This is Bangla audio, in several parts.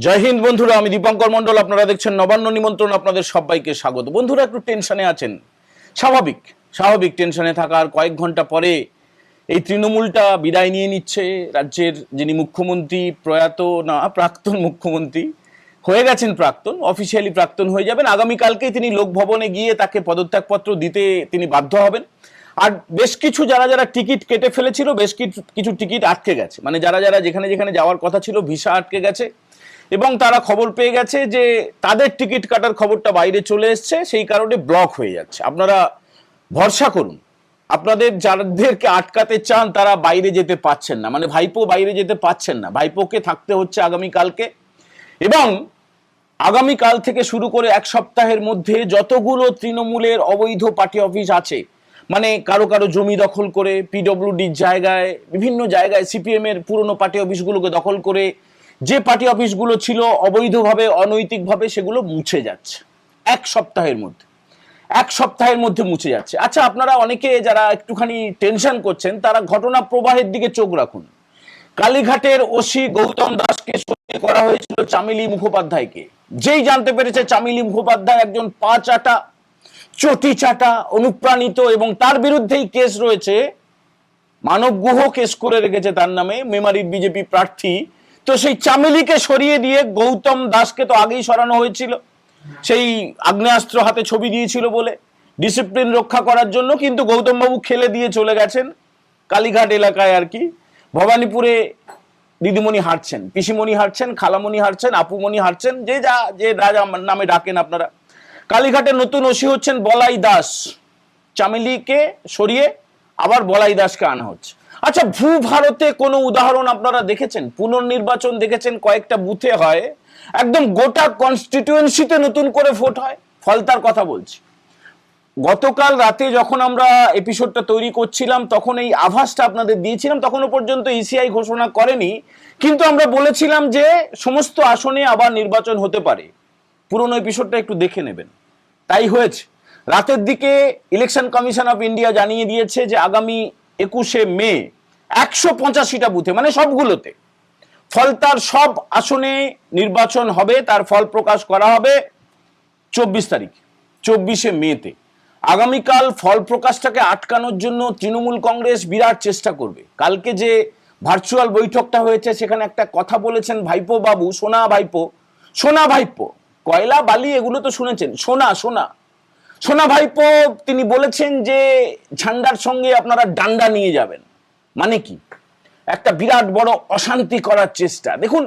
জয় হিন্দ বন্ধুরা, আমি দীপঙ্কর মন্ডল। আপনারা দেখছেন নবান্ন নিমন্ত্রণ। আপনাদের সবাইকে স্বাগত। বন্ধুরা, একটু টেনশনে আছেন, স্বাভাবিক স্বাভাবিক টেনশনে থাকার কয়েক ঘন্টা পরে এই তৃণমূলটা বিদায় নিয়ে নিচ্ছে। রাজ্যের যিনি মুখ্যমন্ত্রী, প্রয়াত না প্রাক্তন মুখ্যমন্ত্রী হয়ে গেছেন, প্রাক্তন, অফিসিয়ালি প্রাক্তন হয়ে যাবেন। আগামীকালকেই তিনি লোকভবনে গিয়ে তাকে পদত্যাগপত্র দিতে তিনি বাধ্য হবেন। আর বেশ কিছু যারা যারা টিকিট কেটে ফেলেছিল, বেশ কিছু টিকিট আটকে গেছে, মানে যারা যারা যেখানে যেখানে যাওয়ার কথা ছিল ভিসা আটকে গেছে এবং তারা খবর পেয়ে গেছে যে তাদের টিকিট কাটার খবরটা বাইরে চলে এসছে, সেই কারণে ব্লক হয়ে যাচ্ছে। আপনারা ভরসা করুন, আপনাদের যাদেরকে আটকাতে চান তারা বাইরে যেতে পাচ্ছেন না, মানে ভাইপো বাইরে যেতে পাচ্ছেন না, ভাইপোকে থাকতে হচ্ছে আগামীকালকে। এবং আগামীকাল থেকে শুরু করে এক সপ্তাহের মধ্যে যতগুলো তৃণমূলের অবৈধ পার্টি অফিস আছে, মানে কারো কারো জমি দখল করে পিডব্লিউডির জায়গায়, বিভিন্ন জায়গায় সিপিএম এর পুরনো পার্টি অফিসগুলোকে দখল করে যে পার্টি অফিসগুলো ছিল অবৈধভাবে, অনৈতিকভাবে, সেগুলো মুছে যাচ্ছে এক সপ্তাহের মধ্যে মুছে যাচ্ছে। আচ্ছা, আপনারা অনেকে যারা একটুখানি টেনশন করছেন তারা ঘটনা প্রবাহের দিকে চোখ রাখুন। কালীঘাটের ওসি গৌতম দাসকে সরিয়ে করা হয়েছিল চামেলি মুখোপাধ্যায়কে। যেই জানতে পেরেছে চামেলি মুখোপাধ্যায় একজন পা চাটা, চটি চাটা, অনুপ্রাণিত, এবং তার বিরুদ্ধেই কেস রয়েছে, মানব গুহ কেস করে রেখেছে তার নামে, মেমারির বিজেপি প্রার্থী। তো সেই চামেলিকে সরিয়ে দিয়ে গৌতম দাসকে তো আগেই সরানো হয়েছিল, সেই আগ্নেয়াস্ত্র হাতে ছবি দিয়েছিল বলে, ডিসিপ্লিন রক্ষা করার জন্য। কিন্তু গৌতম বাবু খেলে দিয়ে চলে গেছেন কালীঘাট এলাকায় আর কি। ভবানীপুরে দিদিমণি হারছেন, পিসিমণি হারছেন, খালামণি হারছেন, আপুমণি হারছেন, যে রাজা নামে ডাকেন আপনারা। কালীঘাটের নতুন ওসি হচ্ছেন বলাই দাস। চামেলিকে সরিয়ে আবার বলাই দাসকে আনা হচ্ছে। আচ্ছা, ভারতে কোনো উদাহরণ আপনারা দেখেছেন? পুনর্নির্বাচন দেখেছেন? কয়েকটা বুথে হয়, একদম গোটা কনস্টিটিউয়েন্সিতে নতুন করে ভোট হয়। ফলতার কথা বলছি। গতকাল রাতে যখন আমরা এপিসোডটা তৈরি করছিলাম তখন এই আভাসটা আপনাদের দিয়েছিলাম, তখনও পর্যন্ত ইসিআই ঘোষণা করেনি, কিন্তু আমরা বলেছিলাম যে সমস্ত আসনে আবার নির্বাচন হতে পারে। পুরনো এপিসোডটা একটু দেখে নেবেন। তাই হয়েছে। রাতের দিকে ইলেকশন কমিশন অফ ইন্ডিয়া জানিয়ে দিয়েছে যে আগামী 21শে মে 185টা বুথে, মানে সবগুলোতে, ফলতার সব আসনে নির্বাচন হবে। তার ফল প্রকাশ করা হবে 24 তারিখ, 24শে মেতে। আগামীকাল ফল প্রকাশটাকে আটকানোর জন্য তৃণমূল কংগ্রেস বিরাট চেষ্টা করবে। কালকে যে ভার্চুয়াল বৈঠকটা হয়েছে সেখানে একটা কথা বলেছেন ভাইপো বাবু, সোনা ভাইপো, সোনা ভাইপো, কয়লা বালি এগুলো তো শুনেছেন, সোনা সোনা সোনা ভাইপো। তিনি বলেছেন যে ঝান্ডার সঙ্গে আপনারা ডান্ডা নিয়ে যাবেন। মানে কি? একটা বিরাট বড় অশান্তি করার চেষ্টা। দেখুন,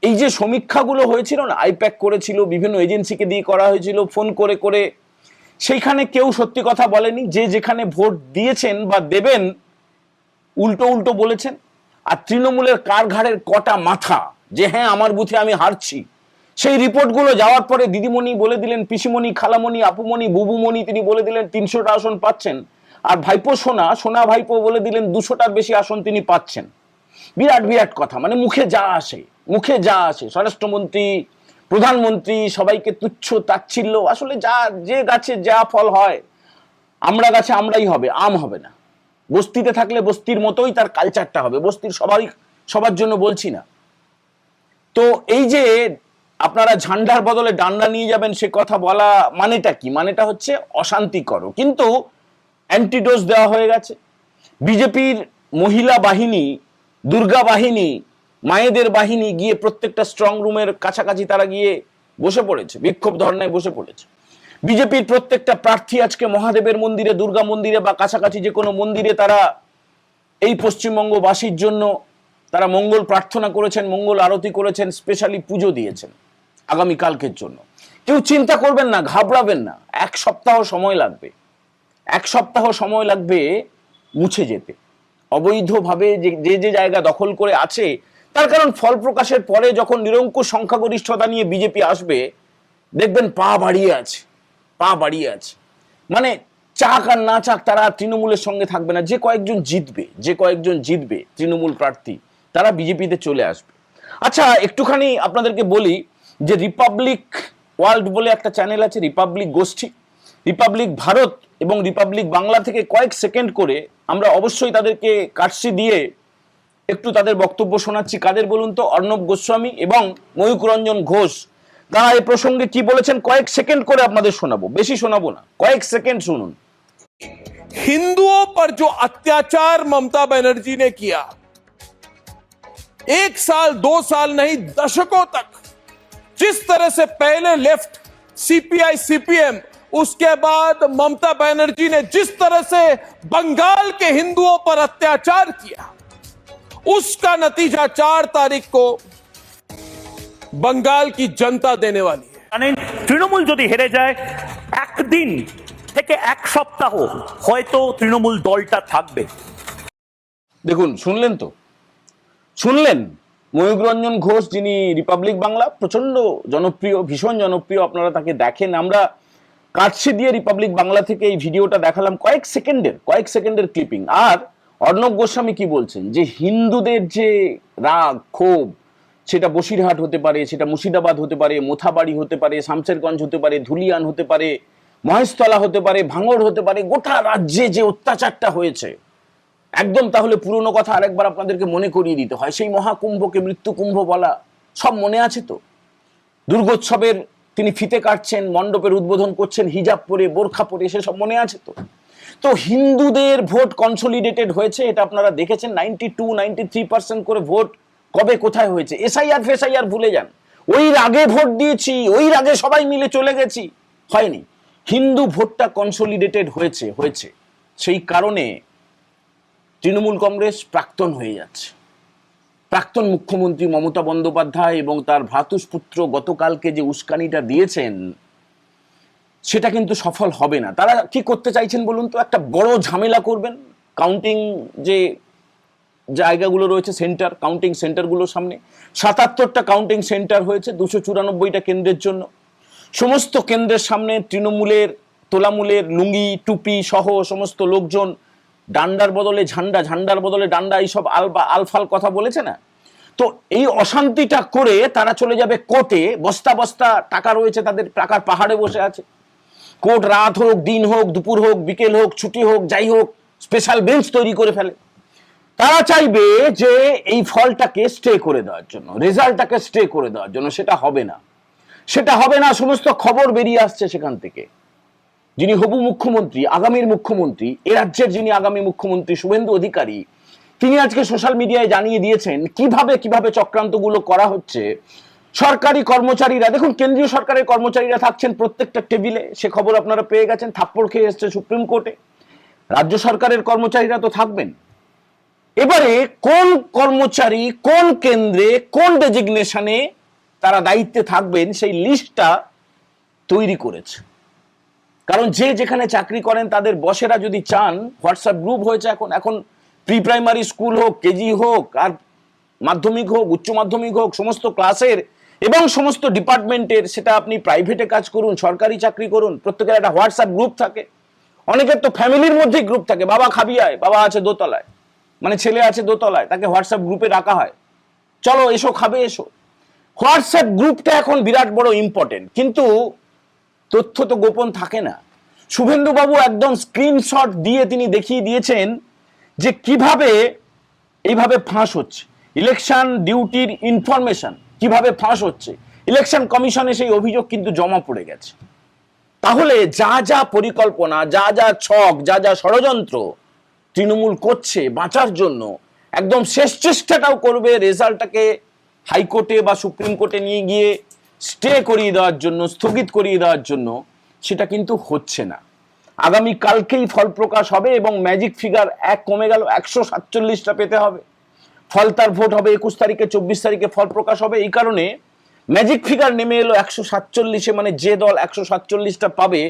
এই যে সমীক্ষাগুলো হয়েছিল না, আইপ্যাক করেছিল, বিভিন্ন এজেন্সিকে দিয়ে করা হয়েছিল, ফোন করে করে, সেইখানে কেউ সত্যি কথা বলেনি। যে যেখানে ভোট দিয়েছেন বা দেবেন উল্টো উল্টো বলেছেন। আর তৃণমূলের কার ঘাড়ের কটা মাথা যে হ্যাঁ আমার বুথে আমি হারছি, সেই রিপোর্টগুলো যাওয়ার পরে দিদিমণি বলে দিলেন, পিসিমণি, খালামণি, আপুমণি, বুবুমণি, তিনি বলে দিলেন 300টা আসন পাচ্ছেন। আর ভাইপো সোনা ভাইপো বলে দিলেন 200টার বেশি আসন তিনি পাচ্ছেন। বিরাট বিরাট কথা, মানে মুখে যা আসে, স্বরাষ্ট্রমন্ত্রী, প্রধানমন্ত্রী সবাইকে তুচ্ছ তাচ্ছিল্য। আসলে যা, যে গাছে যা ফল হয়, আমরা গাছে আমরাই হবে, আম হবে না। বস্তিতে থাকলে বস্তির মতোই তার কালচারটা হবে, বস্তির সবার জন্য বলছি না। তো এই যে আপনারা ঝান্ডার বদলে ডান্ডা নিয়ে যাবেন, সে কথা বলা মানেটা কি? মানেটা হচ্ছে অশান্তি করো। কিন্তু অ্যান্টিডোজ দেওয়া হয়ে গেছে। বিজেপির মহিলা বাহিনী, দুর্গা বাহিনী, মায়েদের বাহিনী গিয়ে প্রত্যেকটা স্ট্রং রুমের কাছাকাছি তারা গিয়ে বসে পড়েছে, বিক্ষোভ ধর্নায় বসে পড়েছে। বিজেপির প্রত্যেকটা প্রার্থী আজকে মহাদেবের মন্দিরে, দুর্গা মন্দিরে বা কাছাকাছি যে কোনো মন্দিরে তারা এই পশ্চিমবঙ্গবাসীর জন্য তারা মঙ্গল প্রার্থনা করেছেন, মঙ্গল আরতি করেছেন, স্পেশালি পুজো দিয়েছেন আগামীকালকের জন্য। কেউ চিন্তা করবেন না, ঘাবড়াবেন না। এক সপ্তাহ সময় লাগবে মুছে যেতে অবৈধভাবে যে যে জায়গা দখল করে আছে তার। কারণ ফল প্রকাশের পরে যখন নিরঙ্কুশ সংখ্যাগরিষ্ঠতা নিয়ে বিজেপি আসবে, দেখবেন পা বাড়িয়ে আছে। মানে চাক আর না চাক তারা তৃণমূলের সঙ্গে থাকবে না। যে কয়েকজন জিতবে তৃণমূল প্রার্থী, তারা বিজেপিতে চলে আসবে। আচ্ছা, একটুখানি আপনাদেরকে বলি যে রিপাবলিক ওয়ার্ল্ড বলে একটা চ্যানেল আছে, রিপাবলিক গোষ্ঠী, রিপাবলিক ভারত এবং রিপাবলিক বাংলা থেকে কয়েক সেকেন্ড করে আমরা অবশ্যই তাদেরকে কাটসি দিয়ে একটু তাদের বক্তব্য শোনাচ্ছি। কাদের বলুন তো? অর্ণব গোস্বামী এবং ময়ূক রঞ্জন ঘোষ। তারা এই প্রসঙ্গে কি বলেছেন কয়েক সেকেন্ড করে আপনাদের শোনাবো, বেশি শোনাবো না, কয়েক সেকেন্ড শুনুন। हिंदुओं पर जो अत्याचार ममता बनर्जी ने किया, 1 साल 2 साल नहीं दशकों तक, जिस तरह से पहले लेफ्ट सीपीआई सीपीएम, उसके बाद ममता बनर्जी ने जिस तरह से बंगाल के हिंदुओं पर अत्याचार किया, उसका नतीजा 4 तारीख को बंगाल की जनता देने वाली है। জানেন তৃণমূল যদি হেরে যায় একদিন থেকে এক সপ্তাহ হয়তো তৃণমূল দলটা থাকবে। দেখুন, শুনলেন তো, শুনলেন ময়ূক রঞ্জন ঘোষ, যিনি রিপাবলিক বাংলা প্রচন্ড জনপ্রিয়, ভীষণ জনপ্রিয়, আপনারা তাকে দেখেন। আমরা কাটছে দিয়ে রিপাবলিক বাংলা থেকে এই ভিডিওটা দেখালাম, কয়েক সেকেন্ডের ক্লিপিং। আর অর্ণব গোস্বামী কি বলছেন, যে হিন্দুদের যে রাগ ক্ষোভ, সেটা বসিরহাট হতে পারে, সেটা মুর্শিদাবাদ হতে পারে, মোথাবাড়ি হতে পারে, শামশেরগঞ্জ হতে পারে, ধুলিয়ান হতে পারে, মহেশতলা হতে পারে, ভাঙড় হতে পারে, গোটা রাজ্যে যে অত্যাচারটা হয়েছে, একদম তাহলে পুরনো কথা আরেকবার আপনাদেরকে মনে করিয়ে দিতে হয়। সেই মহাকুম্ভকে মৃত্যু কুম্ভ বলা সব মনে আছে তো? দুর্গোৎসবের তিনি ফিতে কাটছেন, মণ্ডপের উদ্বোধন করছেন হিজাব পরে, বোরখা পরে, সেসব মনে আছে তো? তো হিন্দুদের ভোট কনসলিডেটেড হয়েছে, এটা আপনারা দেখেছেন। 92-93% করে ভোট কবে কোথায় হয়েছে? এসআইআর ফেসআইআর ভুলে যান, ওই রাগে ভোট দিয়েছি, ওই রাগে সবাই মিলে চলে গেছি, হয়নি। হিন্দু ভোটটা কনসলিডেটেড হয়েছে। সেই কারণে তৃণমূল কংগ্রেস প্রাক্তন হয়ে যাচ্ছে। প্রাক্তন মুখ্যমন্ত্রী মমতা বন্দ্যোপাধ্যায় এবং তার ভ্রাতুষ্পুত্র গতকালকে যে উস্কানিটা দিয়েছেন, সেটা কিন্তু সফল হবে না। তারা কি করতে চাইছেন বলুন তো? একটা বড় ঝামেলা করবেন। কাউন্টিং যে জায়গাগুলো রয়েছে, সেন্টার, কাউন্টিং সেন্টারগুলোর সামনে 77টা কাউন্টিং সেন্টার হয়েছে 294টা কেন্দ্রের জন্য। সমস্ত কেন্দ্রের সামনে তৃণমূলের, তোলামূলের লুঙ্গি টুপি সহ সমস্ত লোকজন ডান্ডার বদলে ঝান্ডা, ঝান্ডার বদলে ডান্ডা, এইসব আলফাল কথা বলেছে না? তো এই অশান্তিটা করে তারা চলে যাবে কোর্টে। বস্তা বস্তা টাকা রয়েছে তাদের, টাকার পাহাড়ে বসে আছে। কোর্ট রাত হোক, দিন হোক, দুপুর হোক, বিকেল হোক, ছুটি হোক, যাই হোক, স্পেশাল বেঞ্চ তৈরি করে ফেলে। তারা চাইবে যে এই ফলটাকে স্টে করে দেওয়ার জন্য, রেজাল্টটাকে স্টে করে দেওয়ার জন্য। সেটা হবে না, সেটা হবে না। সমস্ত খবর বেরিয়ে আসছে সেখান থেকে। যিনি হবু মুখ্যমন্ত্রী, আগামীর মুখ্যমন্ত্রী, এ রাজ্যের যিনি আগামী মুখ্যমন্ত্রী শুভেন্দু অধিকারী, তিনি আজকে সোশ্যাল মিডিয়ায় জানিয়ে দিয়েছেন কিভাবে চক্রান্তগুলো করা হচ্ছে। সরকারি কর্মচারীরা, দেখুন কেন্দ্রীয় সরকারের কর্মচারীরা থাকছেন প্রত্যেকটা টেবিলে, সে খবর আপনারা পেয়ে গেছেন, থাপ্পড় খেয়ে এসছে সুপ্রিম কোর্টে। রাজ্য সরকারের কর্মচারীরা তো থাকবেন। এবারে কোন কর্মচারী কোন কেন্দ্রে কোন ডেজিগনেশনে তারা দায়িত্বে থাকবেন, সেই লিস্টটা তৈরি করেছে। কারণ যে যেখানে চাকরি করেন তাদের বসেরা যদি চান, হোয়াটসঅ্যাপ গ্রুপ হয়েছে এখন প্রি প্রাইমারি স্কুল হোক, কেজি হোক, আর মাধ্যমিক হোক, উচ্চ মাধ্যমিক হোক, সমস্ত ক্লাসের এবং সমস্ত ডিপার্টমেন্টের, সেটা আপনি প্রাইভেটে কাজ করুন, সরকারি চাকরি করুন, প্রত্যেকের একটা হোয়াটসঅ্যাপ গ্রুপ থাকে। অনেকের তো ফ্যামিলির মধ্যেই গ্রুপ থাকে, বাবা খাবি আয়, বাবা আছে দোতলায়, মানে ছেলে আছে দোতলায়, তাকে হোয়াটসঅ্যাপ গ্রুপে রাখা হয়, চলো এসো খাবে এসো। হোয়াটসঅ্যাপ গ্রুপটা এখন বিরাট বড় ইম্পর্টেন্ট, কিন্তু তথ্য তো গোপন থাকে না। শুভেন্দু বাবু একদম স্ক্রিনশট দিয়ে তিনি দেখিয়ে দিয়েছেন যে কিভাবে এইভাবে ফাঁস হচ্ছে, ইলেকশন ডিউটির ইনফরমেশন কিভাবে ফাঁস হচ্ছে। ইলেকশন কমিশনে সেই অভিযোগ কিন্তু জমা পড়ে গেছে। তাহলে যা যা পরিকল্পনা, যা যা ছক, যা যা ষড়যন্ত্র তৃণমূল করছে বাঁচার জন্য, একদম শেষ চেষ্টাটাও করবে রেজাল্টটাকে হাইকোর্টে বা সুপ্রিম কোর্টে নিয়ে গিয়ে স্টে করিয়ে দেওয়ার জন্য, স্থগিত করিয়ে দেওয়ার জন্য, সেটা কিন্তু হচ্ছে না। আগামী কালকেই ফল প্রকাশ হবে এবং ম্যাজিক ফিগার এক কমে গেল, 147টা পেতে হবে। ফলতার ভোট হবে 21 তারিখে, 24 তারিখে ফল প্রকাশ হবে। এই কারণে ম্যাজিক ফিগার নেমে এলো 147-এ, মানে যে দল 147টা পাবে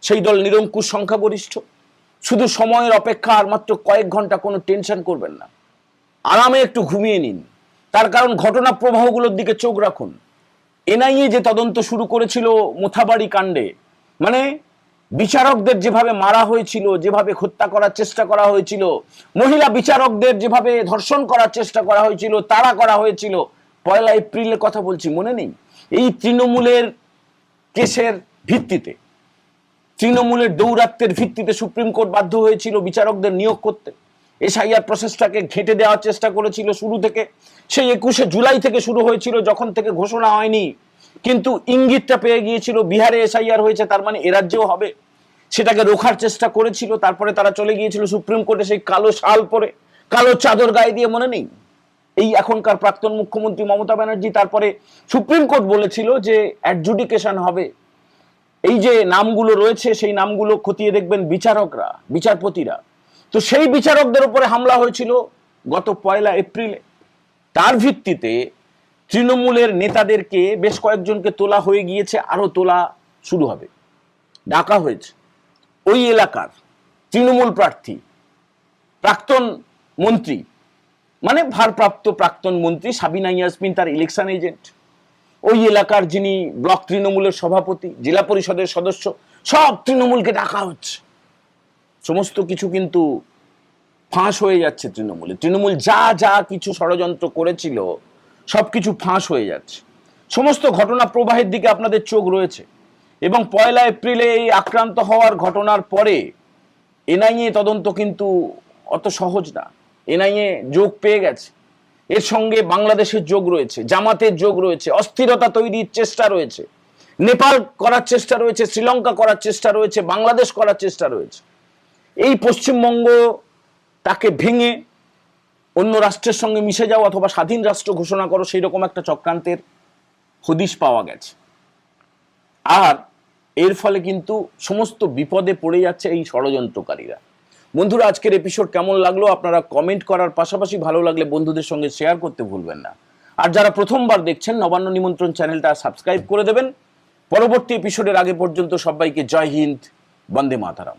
সেই দল নিরঙ্কুশ সংখ্যাগরিষ্ঠ। শুধু সময়ের অপেক্ষা, আর মাত্র কয়েক ঘন্টা, কোনো টেনশন করবেন না, আরামে একটু ঘুমিয়ে নিন। তার কারণ ঘটনা প্রবাহগুলোর দিকে চোখ রাখুন। এনআইএ যে তদন্ত শুরু করেছিল মোথাবাড়ি কাণ্ডে, মানে বিচারকদের যেভাবে মারা হয়েছিল, যেভাবে হত্যা করার চেষ্টা করা হয়েছিল, মহিলা বিচারকদের যেভাবে ধর্ষণ করার চেষ্টা করা হয়েছিল, তাড়া করা হয়েছিল, 1 এপ্রিলের কথা বলছি, মনে নেই? এই তৃণমূলের কেসের ভিত্তিতে, তৃণমূলের দৌরাত্মের ভিত্তিতে সুপ্রিম কোর্ট বাধ্য হয়েছিল বিচারকদের নিয়োগ করতে। এসআইআর প্রসেসটাকে ঘেঁটে দেওয়ার চেষ্টা করেছিল শুরু থেকে। সেই 21শে জুলাই থেকে শুরু হয়েছিল, যখন থেকে ঘোষণা হয়নি, কিন্তু ইঙ্গিতটা পেয়ে গিয়েছিল বিহারে এসআইআর হয়েছে, তার মানে এ রাজ্যেও হবে, সেটাকে রোখার চেষ্টা করেছিল। তারপরে তারা চলে গিয়েছিল সুপ্রিম কোর্টে সেই কালো শাল পরে, কালো চাদর গায়ে দিয়ে, মনে নেই? এই এখনকার প্রাক্তন মুখ্যমন্ত্রী মমতা ব্যানার্জি তারপরে সুপ্রিম কোর্ট বলেছিল যে অ্যাডজুডিকেশন হবে, এই যে নামগুলো রয়েছে সেই নামগুলো খতিয়ে দেখবেন বিচারকরা, বিচারপতিরা। তো সেই বিচারকদের উপরে হামলা হয়েছিল গত 1 এপ্রিলে। তার ভিত্তিতে তৃণমূলের নেতাদেরকে বেশ কয়েকজনকে তোলা হয়ে গিয়েছে, আরো তোলা শুরু হবে। ডাকা হয়েছে ওই এলাকার তৃণমূল প্রার্থী, প্রাক্তন মন্ত্রী, মানে ভারপ্রাপ্ত প্রাক্তন মন্ত্রী সাবিনা ইয়াসমিন, তার ইলেকশন এজেন্ট, ওই এলাকার যিনি ব্লক তৃণমূলের সভাপতি, জেলা পরিষদের সদস্য, সব তৃণমূলকে ডাকা হচ্ছে। সমস্ত কিছু কিন্তু ফাঁস হয়ে যাচ্ছে তৃণমূলে। তৃণমূল যা যা কিছু ষড়যন্ত্র করেছিল সবকিছু ফাঁস হয়ে যাচ্ছে। সমস্ত ঘটনা প্রবাহের দিকে আপনাদের চোখ রয়েছে। এবং 1 এপ্রিলে এই আক্রান্ত হওয়ার ঘটনার পরে এনআইএ তদন্ত কিন্তু অত সহজ না। এনআইএ যোগ পেয়ে গেছে, এর সঙ্গে বাংলাদেশের যোগ রয়েছে, জামাতের যোগ রয়েছে, অস্থিরতা তৈরির চেষ্টা রয়েছে, নেপাল করার চেষ্টা রয়েছে, শ্রীলঙ্কা করার চেষ্টা রয়েছে, বাংলাদেশ করার চেষ্টা রয়েছে। এই পশ্চিমবঙ্গ তাকে ভেঙে অন্য রাষ্ট্রের সঙ্গে মিশে যাও অথবা স্বাধীন রাষ্ট্র ঘোষণা করো, সেই রকম একটা চক্রান্তের হদিশ পাওয়া গেছে। আর এর ফলে কিন্তু সমস্ত বিপদে পড়ে যাচ্ছে এই ষড়যন্ত্রকারীরা। বন্ধুরা, আজকের এপিসোড কেমন লাগলো আপনারা কমেন্ট করার পাশাপাশি ভালো লাগলে বন্ধুদের সঙ্গে শেয়ার করতে ভুলবেন না। আর যারা প্রথমবার দেখছেন, নবান্ন নিমন্ত্রণ চ্যানেলটা সাবস্ক্রাইব করে দেবেন। পরবর্তী এপিসোডের আগে পর্যন্ত সবাইকে জয় হিন্দ, বন্দে মাতরম।